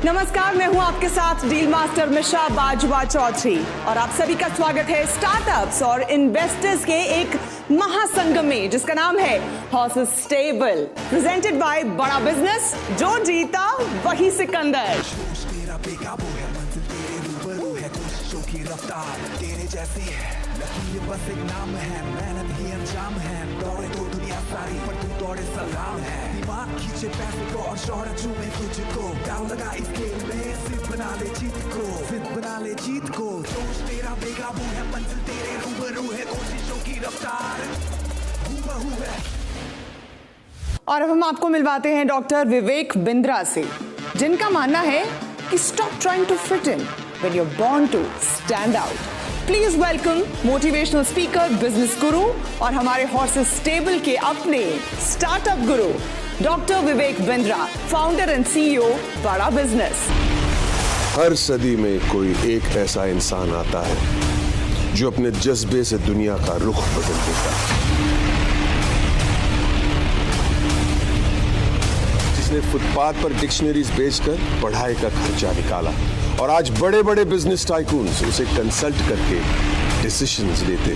नमस्कार, मैं हूं आपके साथ डील मास्टर मिशा बाजवा चौधरी और आप सभी का स्वागत है स्टार्टअप्स और इन्वेस्टर्स के एक महासंगम में जिसका नाम है हॉर्सेस स्टेबल, प्रेजेंटेड बाय बड़ा बिजनेस। जो जीता वही सिकंदर। बस एक नाम है, मेहनत ही अंजाम है। दौड़े तो दुनिया सारी पर तू दौड़े सलाम है। दिमाग खींचे पैसे को और शोहरत चूमे तुझको। दाव लगा इस खेल में, सिर्फ बना ले जीत को, सिर्फ बना ले जीत को। सोच तेरा बेकाबू है, मंजिल तेरे रूबरू है, कोशिशों की रफ्तार हूबहू है। और अब हम आपको मिलवाते हैं डॉक्टर विवेक बिंद्रा से, जिनका मानना है कि stop trying to fit in when you are born to stand out. Please welcome motivational speaker, business guru और हमारे हॉर्सेस स्टेबल के अपने startup guru doctor Vivek Bindra, founder and CEO Bada business. हर सदी में कोई एक ऐसा इंसान आता है जो अपने जज्बे से दुनिया का रुख बदल देता है, जिसने फुटपाथ पर डिक्शनरीज बेचकर पढ़ाई का खर्चा निकाला और आज बड़े बड़े बिजनेस टाइकून्स उसे कंसल्ट करके डिसीजंस लेते।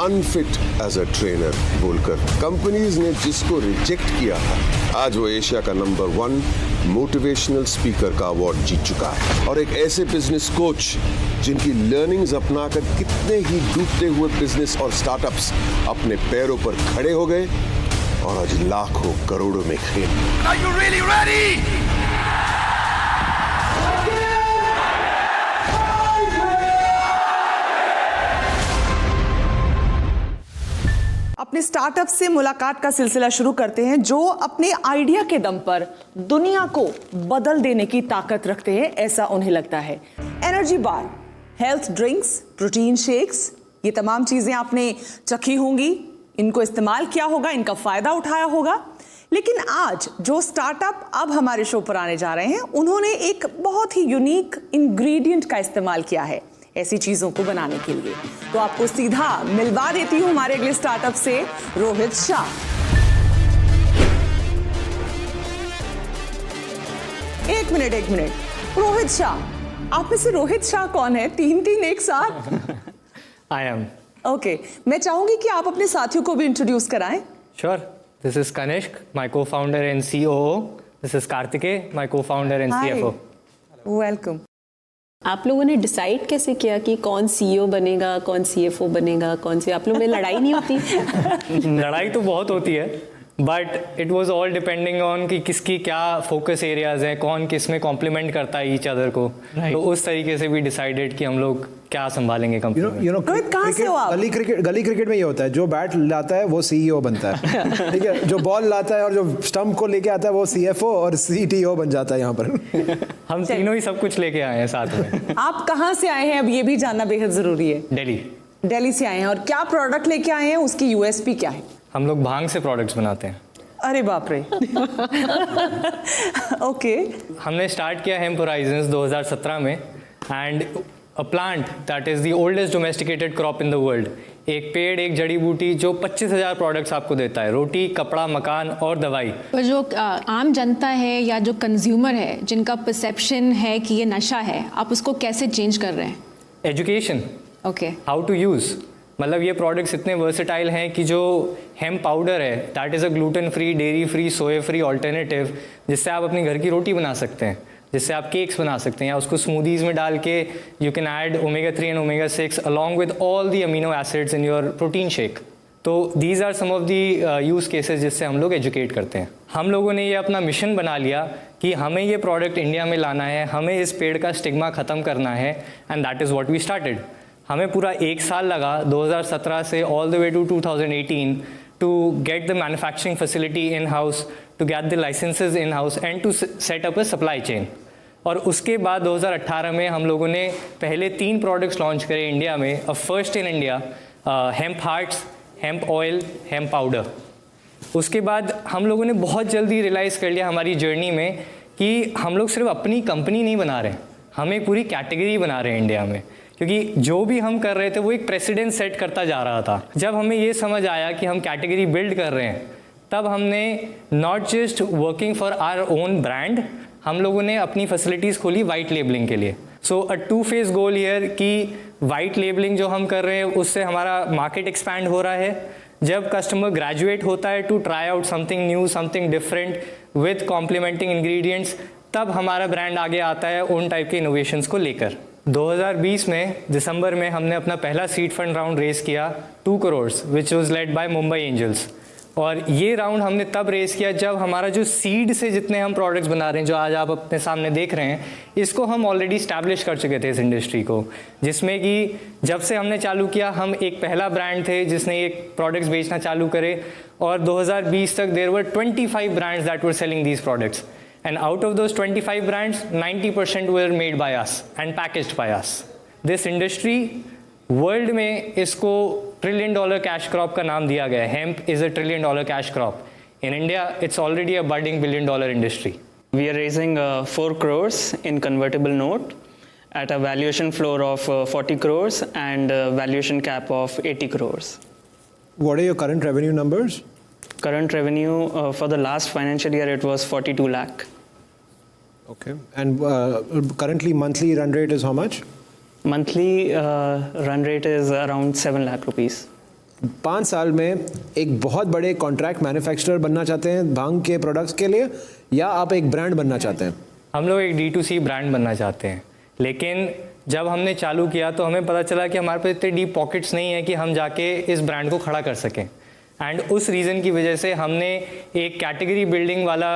अनफिट एज अ ट्रेनर बोलकर कंपनीज ने जिसको रिजेक्ट किया था, आज वो एशिया का नंबर 1 मोटिवेशनल स्पीकर का अवार्ड जीत चुका है। और एक ऐसे बिजनेस कोच जिनकी लर्निंग्स अपनाकर कितने ही डूबते हुए बिजनेस और स्टार्टअप्स अपने पैरों पर खड़े हो गए और आज लाखों करोड़ों में खेल। Are you really ready? अपने स्टार्टअप से मुलाकात का सिलसिला शुरू करते हैं जो अपने आइडिया के दम पर दुनिया को बदल देने की ताकत रखते हैं, ऐसा उन्हें लगता है। Energy bar, health drinks, protein shakes, ये तमाम चीजें आपने चखी होंगी, इनको इस्तेमाल किया होगा, इनका फायदा उठाया होगा। लेकिन आज जो स्टार्टअप अब हमारे शो पर आने जा रहे हैं, उन्होंने एक बहुत ही यूनिक इंग्रेडिएंट का इस्तेमाल किया है ऐसी चीजों को बनाने के लिए। तो आपको सीधा मिलवा देती हूं हमारे अगले स्टार्टअप से रोहित शाह। एक मिनट, रोहित शाह, आप में से रोहित शाह कौन है? तीन एक साथ। आई एम ओके, मैं चाहूंगी कि आप अपने साथियों को भी इंट्रोड्यूस कराएं। Sure. This is Kanishk, my co-founder and COO. This is Kartikeya, my co-founder and CFO. Welcome. आप लोगों ने डिसाइड कैसे किया कि कौन सीईओ बनेगा, कौन सीएफओ बनेगा, कौन से? आप लोगों में लड़ाई नहीं होती? लड़ाई तो बहुत होती है, but it was all depending on कि किसकी क्या फोकस एरियाज हैं, कौन किस में कॉम्प्लीमेंट करता है ईच अदर को। तो उस तरीके से भी डिसाइडेड कि हम लोग क्या संभालेंगे कंपनी में। रोहित, कहाँ से हो आप? गली क्रिकेट में ये होता है, जो बैट लाता है वो सीईओ बनता है, ठीक है, जो बॉल लाता है और जो स्टंप को लेके आता है वो सीएफओ और सीटीओ बन जाता है यहाँ पर। हम तीनों ही सब कुछ लेके आए हैं साथ में। आप कहाँ से आए हैं, अब ये भी जानना बेहद जरूरी है। दिल्ली से आए हैं, और क्या प्रोडक्ट लेके आए हैं, उसकी यूएसपी क्या है? हम लोग भांग से प्रोडक्ट्स बनाते हैं। अरे बाप रे। ओके। हमने स्टार्ट किया हेम्प होराइजन्स 2017 में, and a plant that is the oldest domesticated crop in the world. एक पेड़, एक जड़ी बूटी जो 25,000 प्रोडक्ट्स आपको देता है, रोटी, कपड़ा, मकान और दवाई। पर जो आम जनता है या जो कंज्यूमर है, जिनका परसेप्शन है कि ये नशा है, आप उसको कैसे चेंज कर रहे हैं? Education, okay, how to use. मतलब ये प्रोडक्ट्स इतने वर्सेटाइल हैं कि जो हेम्प पाउडर है that is a gluten free, dairy free, soya free alternative, जिससे आप अपनी घर की रोटी बना सकते हैं, जिससे आप केक्स बना सकते हैं, या उसको स्मूदीज़ में डाल के you can add omega 3 and omega 6 along with all the amino acids in your protein shake. तो these are some of the use cases जिससे हम लोग एजुकेट करते हैं। हम लोगों ने ये अपना मिशन बना लिया कि हमें ये प्रोडक्ट इंडिया में लाना है, हमें इस पेड़ का स्टिग्मा ख़त्म करना है, and that is what we started. हमें पूरा 1 साल लगा 2017 से all the way to 2018 to get the manufacturing facility in house, to get the licences in house and to set up a supply chain. और उसके बाद 2018 में हम लोगों ने पहले 3 प्रोडक्ट्स लॉन्च करे इंडिया में। A first in India, hemp hearts, hemp oil, hemp powder. उसके बाद हम लोगों ने बहुत जल्दी रियलाइज़ कर लिया हमारी जर्नी में कि हम लोग सिर्फ अपनी कंपनी नहीं बना रहे, हम एक पूरी कैटेगरी बना रहे हैं इंडिया में, क्योंकि जो भी हम कर रहे थे वो एक प्रेसिडेंट सेट करता जा रहा था। जब हमें ये समझ आया कि हम कैटेगरी बिल्ड कर रहे हैं, तब हमने not just working for our own brand, हम लोगों ने अपनी फैसिलिटीज़ खोली वाइट लेबलिंग के लिए। सो अ 2-phase गोल हियर कि वाइट लेबलिंग जो हम कर रहे हैं उससे हमारा मार्केट एक्सपैंड हो रहा है। जब कस्टमर ग्रेजुएट होता है to try out something new, something different with complementing ingredients, तब हमारा ब्रांड आगे आता है उन टाइप के इनोवेशंस को लेकर। 2020 में दिसंबर में हमने अपना पहला सीड फंड राउंड रेज किया 2 crore, which was led by Mumbai Angels. और ये राउंड हमने तब रेस किया जब हमारा जो सीड से जितने हम प्रोडक्ट्स बना रहे हैं, जो आज आप अपने सामने देख रहे हैं, इसको हम ऑलरेडी स्टैब्लिश कर चुके थे इस इंडस्ट्री को, जिसमें कि जब से हमने चालू किया हम एक पहला ब्रांड थे जिसने ये प्रोडक्ट्स बेचना चालू करे। और 2020 तक there were 25 brands that were selling these products, and out of those 25 brands 90% were made by us and packaged by us. This industry world में इसको $1 ट्रिलियन कैश क्रॉप का नाम दिया गया है। Hemp is $1 trillion cash crop. In India it's already a budding $1 billion industry. We are raising 4 crores in convertible note at a valuation floor of 40 crores and a valuation cap of 80 crores. What are your current revenue numbers? Current revenue for the last financial year it was 42 lakh. Okay. And currently monthly run rate is how much? Monthly run rate is around 7 lakh rupees. 5 साल में एक बहुत बड़े contract manufacturer बनना चाहते हैं भांग के products के लिए, या आप एक ब्रांड बनना चाहते हैं? हम लोग एक D2C ब्रांड बनना चाहते हैं, लेकिन जब हमने चालू किया तो हमें पता चला कि हमारे पास इतने डीप पॉकेट्स नहीं है कि हम जाके इस ब्रांड को खड़ा कर सकें। एंड उस रीज़न की वजह से हमने एक कैटेगरी बिल्डिंग वाला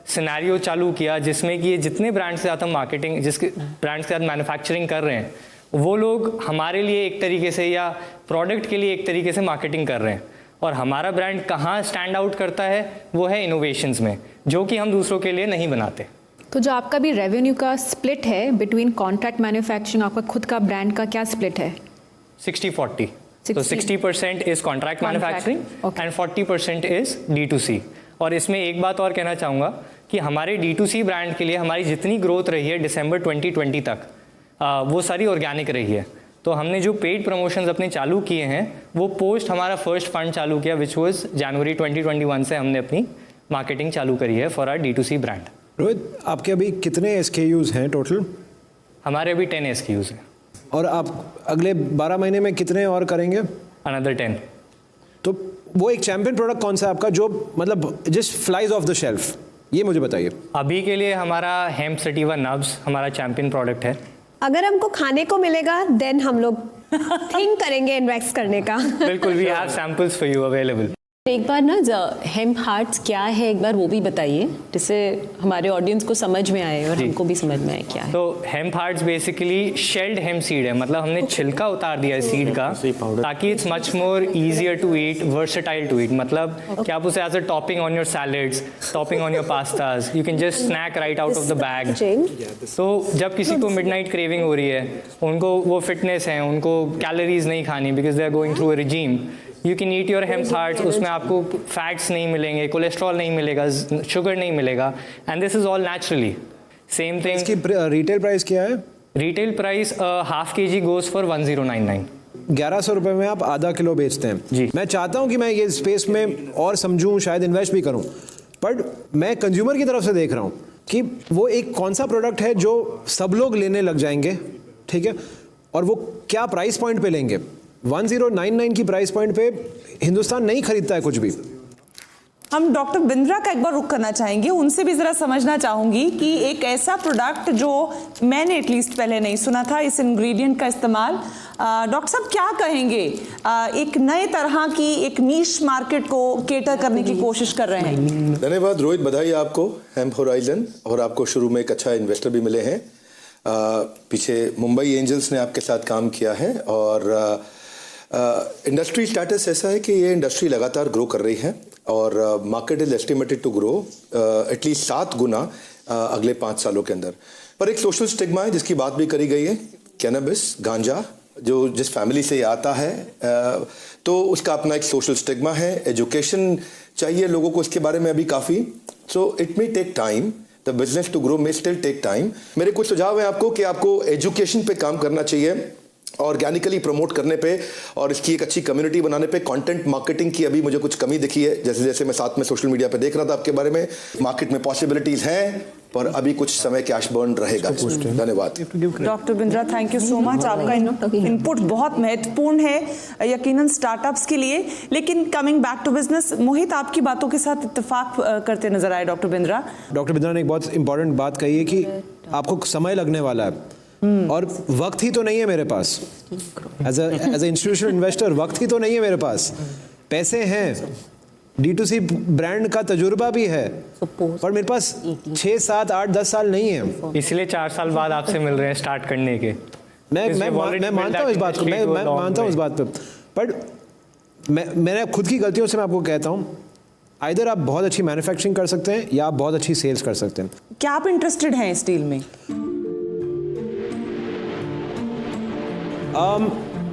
सिनेरियो चालू किया, जिसमें कि ये जितने ब्रांड्स के साथ हम मार्केटिंग, जिसके ब्रांड्स के साथ मैन्युफैक्चरिंग कर रहे हैं, वो लोग हमारे लिए एक तरीके से या प्रोडक्ट के लिए एक तरीके से मार्केटिंग कर रहे हैं। और हमारा ब्रांड कहाँ स्टैंड आउट करता है वो है इनोवेशंस में, जो कि हम दूसरों के लिए नहीं बनाते। तो जो आपका भी रेवेन्यू का स्प्लिट है बिटवीन कॉन्ट्रैक्ट मैन्युफैक्चरिंग, आपका खुद का ब्रांड का क्या स्प्लिट है? 60-40। तो 60% is contract manufacturing and 40% is D2C। और इसमें एक बात और कहना चाहूँगा कि हमारे D2C ब्रांड के लिए हमारी जितनी ग्रोथ रही है दिसंबर 2020 तक, वो सारी ऑर्गेनिक रही है। तो हमने जो पेड प्रमोशंस अपने चालू किए हैं वो पोस्ट हमारा फर्स्ट फंड चालू किया, विच वाज जनवरी 2021 से हमने अपनी मार्केटिंग चालू करी है for our D2C brand. Rohit, आपके अभी कितने SKUs हैं टोटल? हमारे अभी 10 SKUs हैं। और आप अगले 12 महीने में कितने और करेंगे? अनदर 10। तो वो एक चैंपियन प्रोडक्ट कौन सा है आपका जो मतलब just flies of the shelf, ये मुझे बताइए। अभी के लिए हमारा हेम्प सटीवा नब्स हमारा चैंपियन प्रोडक्ट है। अगर हमको खाने को मिलेगा देन हम लोग थिंक करेंगे इन्वेस्ट करने का। बिल्कुल, we have samples for you available. एक बार ना हेम्प हार्ट्स क्या है एक बार वो भी बताइए, जिससे हमारे ऑडियंस को समझ में आए और हमको भी समझ में आए क्या है। तो hemp hearts basically shelled hemp seed है, मतलब हमने छिलका उतार दिया है सीड का, ताकि it's much more easier to eat, versatile to eat. मतलब कि आप उसे as a topping on your salads, topping on your pastas, you can just snack right out of the bag. तो जब किसी को मिडनाइट क्रेविंग हो रही है, उनको वो फिटनेस है, उनको कैलोरीज नहीं खानी because they are going through a regime, you can eat your hemp hearts. उसमें आपको फैट्स नहीं मिलेंगे, कोलेस्ट्रॉल नहीं मिलेगा, शुगर नहीं मिलेगा, and this is all naturally. Same thing. इसकी रिटेल प्राइस क्या है? Retail price half kg goes for 1099। 1100 रुपए में आप आधा किलो बेचते हैं जी। मैं चाहता हूं कि मैं ये स्पेस में और समझूं, शायद इन्वेस्ट भी करूं, बट मैं कंज्यूमर की तरफ से देख रहा हूं कि वो एक कौन सा प्रोडक्ट है जो सब लोग लेने लग जाएंगे, ठीक है, और वो क्या प्राइस पॉइंट पे लेंगे। 1099 की प्राइस पॉइंट पे हिंदुस्तान नहीं खरीदता है कुछ भी। हम डॉक्टर बिंद्रा का एक बार रुख करना चाहेंगे, उनसे भी जरा समझना चाहूंगी कि एक ऐसा प्रोडक्ट जो मैंने एटलीस्ट पहले नहीं सुना था, इस इंग्रेडिएंट का इस्तेमाल, डॉक्टर साहब क्या कहेंगे? एक नए तरह की एक नीश मार्केट को केटर करने की कोशिश कर रहे हैं। धन्यवाद रोहित, बधाई आपको हेम्प होराइजन, और आपको शुरू में एक अच्छा इन्वेस्टर भी मिले हैं। पीछे मुंबई एंजल्स ने आपके साथ काम किया है, और इंडस्ट्री स्टेटस ऐसा है कि ये इंडस्ट्री लगातार ग्रो कर रही है, और market is estimated to grow at least 7 गुना अगले 5 सालों के अंदर। पर एक सोशल स्टिग्मा है जिसकी बात भी करी गई है, कैनबिस, गांजा, जो जिस फैमिली से आता है तो उसका अपना एक सोशल स्टिग्मा है। एजुकेशन चाहिए लोगों को इसके बारे में अभी काफ़ी, so it may take time, the business to grow may still take time. मेरे कुछ सुझाव हैं आपको कि आपको एजुकेशन पे काम करना चाहिए, ऑर्गेनिकली प्रमोट करने पे, और इसकी एक अच्छी कम्युनिटी बनाने पे। कंटेंट मार्केटिंग की अभी मुझे कुछ कमी दिखी है, जैसे जैसे मैं साथ में सोशल मीडिया पे देख रहा था आपके बारे में। मार्केट में पॉसिबिलिटीज हैं, पर अभी कुछ समय कैश बर्न रहेगा। धन्यवाद। Doctor Bindra, thank you so much. आपका इनपुट बहुत महत्वपूर्ण है यकीनन स्टार्टअप्स के लिए। लेकिन कमिंग बैक टू बिजनेस, मोहित आपकी बातों के साथ इत्तेफाक करते नजर आए डॉक्टर बिंद्रा। डॉक्टर बिंद्रा ने एक बहुत इंपॉर्टेंट बात कही है कि आपको समय लगने वाला है और वक्त ही तो नहीं है मेरे पास। एज ए इंस्टीट्यूशनल इन्वेस्टर वक्त ही तो नहीं है मेरे पास। पैसे हैं, D2C ब्रांड का तजुर्बा भी है, पर मेरे पास 6, 7, 8, 10 साल नहीं है। इसलिए 4 साल बाद आपसे मिल रहे हैं स्टार्ट करने के। मैं मानता हूँ इस बात को, मैं मानता हूँ इस बात पे, पर मैंने खुद की गलतियों से मैं आपको कहता हूँ, आइदर आप बहुत अच्छी मैन्युफैक्चरिंग कर सकते हैं या आप बहुत अच्छी सेल्स कर सकते हैं। क्या आप इंटरेस्टेड हैं इस डील में?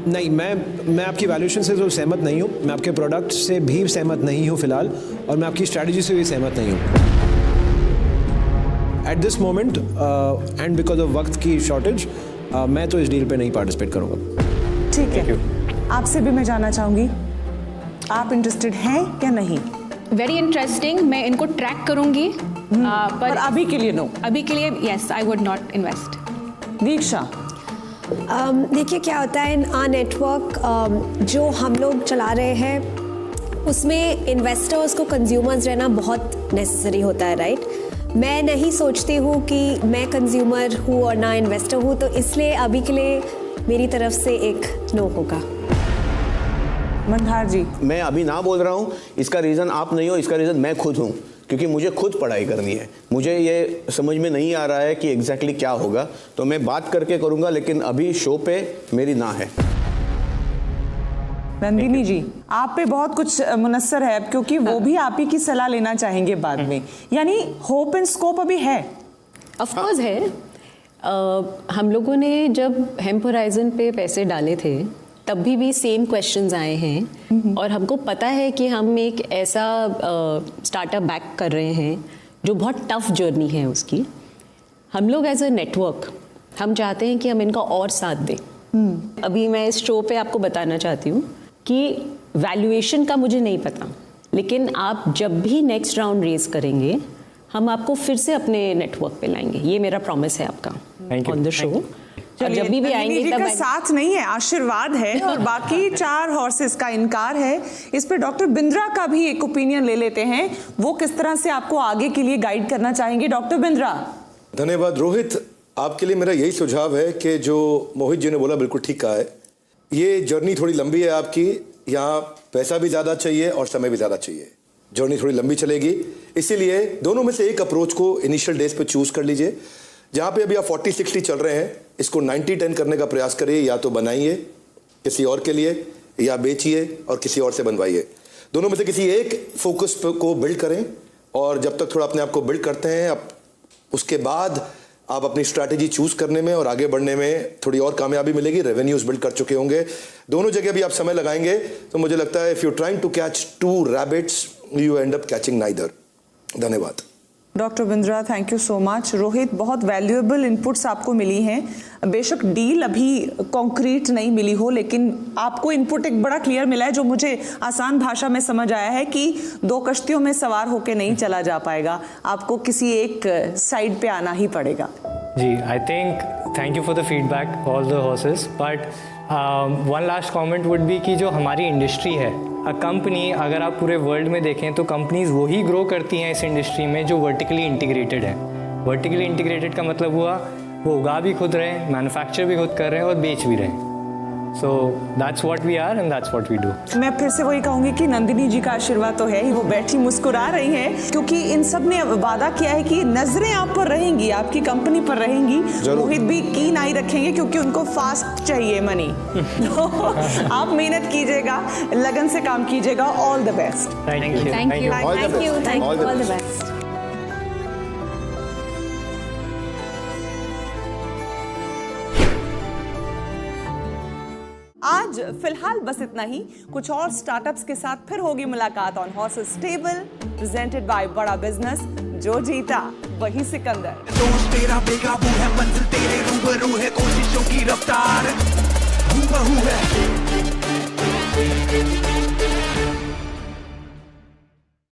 नहीं, मैं आपकी वैल्यूएशन से तो सहमत नहीं हूँ, मैं आपके प्रोडक्ट से भी सहमत नहीं हूँ फिलहाल, और मैं आपकी स्ट्रैटेजी से भी सहमत नहीं हूँ at this moment, and because of वक्त की शॉर्टेज मैं तो इस डील पे नहीं पार्टिसिपेट करूँगा। ठीक है, आपसे भी मैं जानना चाहूँगी, आप इंटरेस्टेड हैं क्या नहीं? वेरी इंटरेस्टिंग, मैं इनको ट्रैक करूंगी, पर अभी के लिए नो। अभी के लिए yes, I would not invest. Diksha, देखिए क्या होता है, आ नेटवर्क जो हम लोग चला रहे हैं उसमें इन्वेस्टर्स को कंज्यूमर्स रहना बहुत नेसेसरी होता है, राइट? मैं नहीं सोचती हूँ कि मैं कंज्यूमर हूँ और ना इन्वेस्टर हूँ, तो इसलिए अभी के लिए मेरी तरफ से एक नो होगा। मंधार जी, मैं अभी ना बोल रहा हूँ, इसका रीज़न आप नहीं हो, इसका रीज़न मैं खुद हूँ, क्योंकि मुझे खुद पढ़ाई करनी है। मुझे ये समझ में नहीं आ रहा है कि एग्जैक्टली क्या होगा, तो मैं बात करके करूँगा, लेकिन अभी शो पे मेरी ना है। नंदिनी जी, आप पे बहुत कुछ मुनस्सर है क्योंकि वो भी आप ही की सलाह लेना चाहेंगे बाद में, यानी होप एंड स्कोप अभी है? ऑफ कोर्स है। हम लोगों ने जब हेम्प होराइजन पे पैसे डाले थे तब भी सेम क्वेश्चंस आए हैं, और हमको पता है कि हम एक ऐसा स्टार्टअप बैक कर रहे हैं जो बहुत टफ जर्नी है उसकी। हम लोग एज अ नेटवर्क हम चाहते हैं कि हम इनका और साथ दें। अभी मैं इस शो पे आपको बताना चाहती हूँ कि वैल्यूएशन का मुझे नहीं पता, लेकिन आप जब भी नेक्स्ट राउंड रेज करेंगे हम आपको फिर से अपने नेटवर्क पे लाएंगे, ये मेरा प्रॉमिस है आपका ऑन द शो। जब भी आएंगे तब साथ नहीं है, आशीर्वाद है, और बाकी 4 हॉर्सेस का इनकार है। इस पे डॉक्टर बिंद्रा का भी एक ओपिनियन ले लेते हैं, वो किस तरह से आपको आगे के लिए गाइड करना चाहेंगे। डॉक्टर बिंद्रा। धन्यवाद रोहित, आपके लिए मेरा यही सुझाव है कि जो मोहित जी ने बोला बिल्कुल ठीक कहा है। ये जर्नी थोड़ी लंबी है आपकी, यहाँ पैसा भी ज़्यादा चाहिए और समय भी ज़्यादा चाहिए, जर्नी थोड़ी लंबी चलेगी, इसीलिए दोनों में से एक अप्रोच को इनिशियल डेज पे चूज कर लीजिए। जहाँ पे अभी आप 40-60 चल रहे हैं, इसको 90-10 करने का प्रयास करिए, या तो बनाइए किसी और के लिए या बेचिए और किसी और से बनवाइए। दोनों में से किसी एक फोकस को बिल्ड करें, और जब तक थोड़ा अपने आप को बिल्ड करते हैं, आप उसके बाद आप अपनी स्ट्रैटेजी चूज करने में और आगे बढ़ने में थोड़ी और कामयाबी मिलेगी। रेवेन्यूज बिल्ड कर चुके होंगे, दोनों जगह भी आप समय लगाएंगे, तो मुझे लगता है if you trying to catch 2 rabbits you end up catching neither. धन्यवाद। Doctor Bindra, thank you so much. Rohit, बहुत वैल्यूएबल इनपुट्स आपको मिली हैं। बेशक डील अभी कॉन्क्रीट नहीं मिली हो, लेकिन आपको इनपुट एक बड़ा क्लियर मिला है जो मुझे आसान भाषा में समझ आया है कि 2 कश्तियों में सवार होकर नहीं चला जा पाएगा, आपको किसी एक साइड पे आना ही पड़ेगा। जी, I think thank you for the feedback all the horses, but one last comment would be कि जो हमारी इंडस्ट्री है, अ कंपनी, अगर आप पूरे वर्ल्ड में देखें तो कंपनीज वही ग्रो करती हैं इस इंडस्ट्री में जो वर्टिकली इंटीग्रेटेड है। वर्टिकली इंटीग्रेटेड का मतलब हुआ वो उगा भी खुद रहे हैं, मैन्युफैक्चर भी खुद कर रहे हैं और बेच भी रहे हैं। So that's what we are and that's what we do. मैं फिर से वही कहूंगी कि नंदिनी जी का आशीर्वाद तो है ही, वो बैठी मुस्कुरा रही हैं क्योंकि इन सब ने वादा किया है कि नजरें आप पर रहेंगी, आपकी कंपनी पर रहेंगी। मोहित भी कीन आई रखेंगे क्योंकि उनको फास्ट चाहिए मनी। तो आप मेहनत कीजिएगा, लगन से काम कीजिएगा। All the best. Thank you. Thank you, all the best. आज फिलहाल बस इतना ही, कुछ और स्टार्टअप्स के साथ फिर होगी मुलाकात on horses table, presented by बड़ा बिजनेस। जो जीता वही सिकंदर। दोस्त तेरा बेकाबू है, मंजिल तेरे रूबरू है, कोशिशों की रफ्तार हूबहू है।